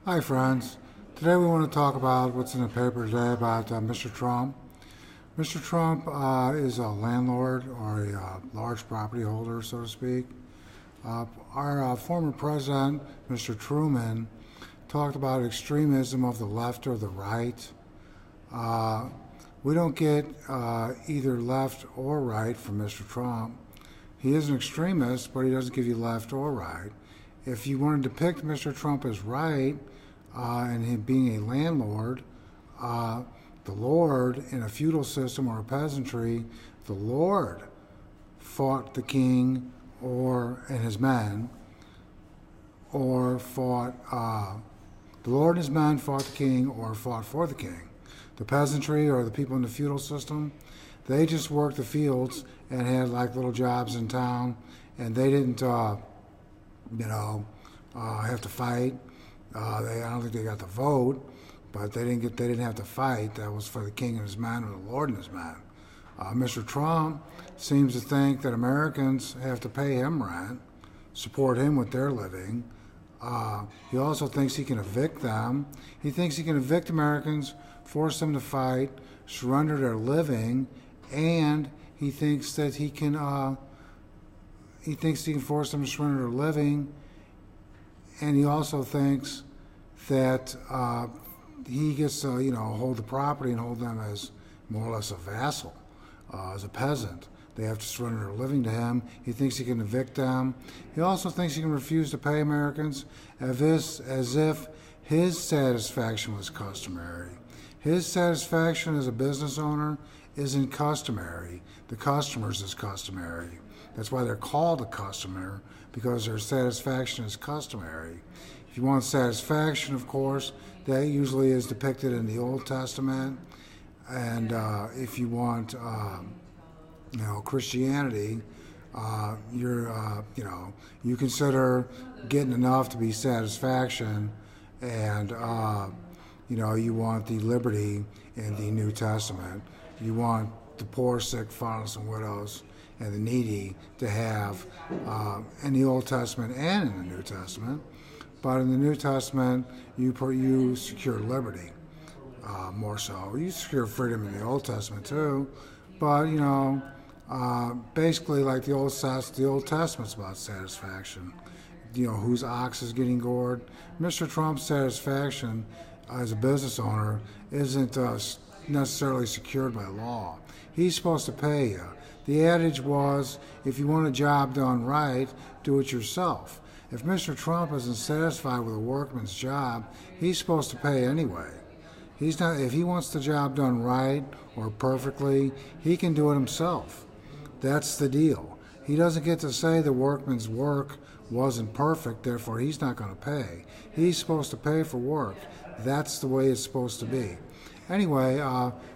Hi, friends. Today we want to talk about what's in the paper today about Mr. Trump. Mr. Trump is a landlord or a large property holder, so to speak. Our former president, Mr. Truman, talked about extremism of the left or the right. We don't get either left or right from Mr. Trump. He is an extremist, but he doesn't give you left or right. If you want to depict Mr. Trump as right, and him being a landlord, the Lord in a feudal system or a peasantry, the Lord fought the king and his men, or fought the Lord and his men fought the king or fought for the king. The peasantry or the people in the feudal system, they just worked the fields and had like little jobs in town, and they didn't, have to fight. I don't think they got the vote, but they didn't have to fight. That was for the king and his men and the Lord and his men. Mr. Trump seems to think that Americans have to pay him rent, support him with their living. He also thinks he can evict them. He thinks he can evict Americans, force them to fight, surrender their living, and he thinks that he can force them to surrender their living. And he also thinks that he gets to, hold the property and hold them as more or less a vassal, as a peasant. They have to surrender their living to him. He thinks he can evict them. He also thinks he can refuse to pay Americans as if his satisfaction was customary. His satisfaction as a business owner isn't customary. The customer's is customary. That's why they're called a customer, because their satisfaction is customary. If you want satisfaction, of course, that usually is depicted in the Old Testament. And if you want, Christianity, you consider getting enough to be satisfaction, and you want the liberty in the New Testament. You want the poor, sick, fatherless, and widows, and the needy to have in the Old Testament and in the New Testament. But in the New Testament, you secure liberty more so. You secure freedom in the Old Testament too, but basically like the Old Testament's about satisfaction. Whose ox is getting gored. Mr. Trump's satisfaction as a business owner isn't necessarily secured by law. He's supposed to pay you. The adage was, if you want a job done right, do it yourself. If Mr. Trump isn't satisfied with a workman's job, he's supposed to pay anyway. He's not. If he wants the job done right or perfectly, he can do it himself. That's the deal. He doesn't get to say the workman's work wasn't perfect, therefore he's not going to pay. He's supposed to pay for work. That's the way it's supposed to be. Anyway,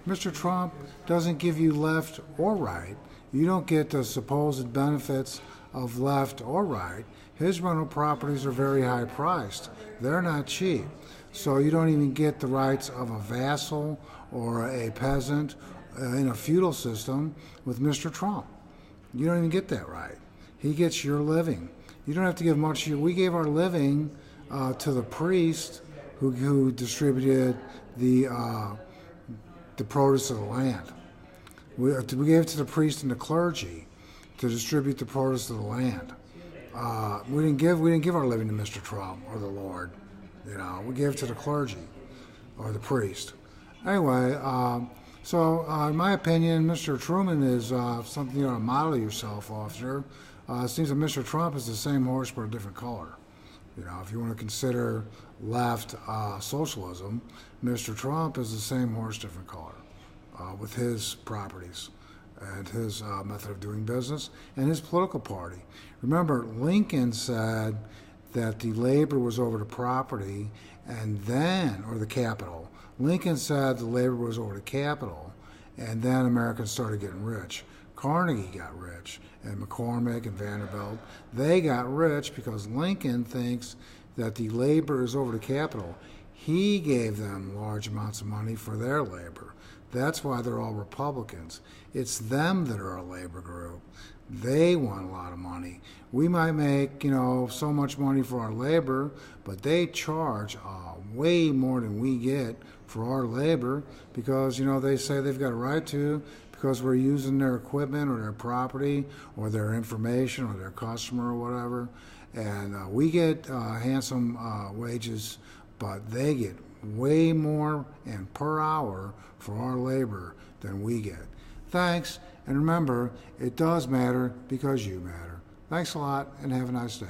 Mr. Trump doesn't give you left or right. You don't get the supposed benefits of left or right. His rental properties are very high priced. They're not cheap. So you don't even get the rights of a vassal or a peasant in a feudal system with Mr. Trump. You don't even get that right. He gets your living. You don't have to give much. We gave our living to the priest who distributed the produce of the land. We gave it to the priest and the clergy to distribute the produce of the land. We didn't give our living to Mr. Trump or the Lord. We gave it to the clergy or the priest. Anyway, in my opinion, Mr. Truman is something you ought to model yourself after. It seems that Mr. Trump is the same horse but a different color. If you want to consider left socialism, Mr. Trump is the same horse, different color, with his properties and his method of doing business and his political party. Remember, Lincoln said that the labor was over the property or the capital. Lincoln said the labor was over the capital, and then Americans started getting rich. Carnegie got rich, and McCormick and Vanderbilt, they got rich because Lincoln thinks that the labor is over the capital. He gave them large amounts of money for their labor. That's why they're all Republicans. It's them that are a labor group. They want a lot of money. We might make, so much money for our labor, but they charge way more than we get for our labor because, they say they've got a right to because we're using their equipment or their property or their information or their customer or whatever. And we get handsome wages, but they get way more and per hour for our labor than we get. Thanks, and remember, it does matter because you matter. Thanks a lot, and have a nice day.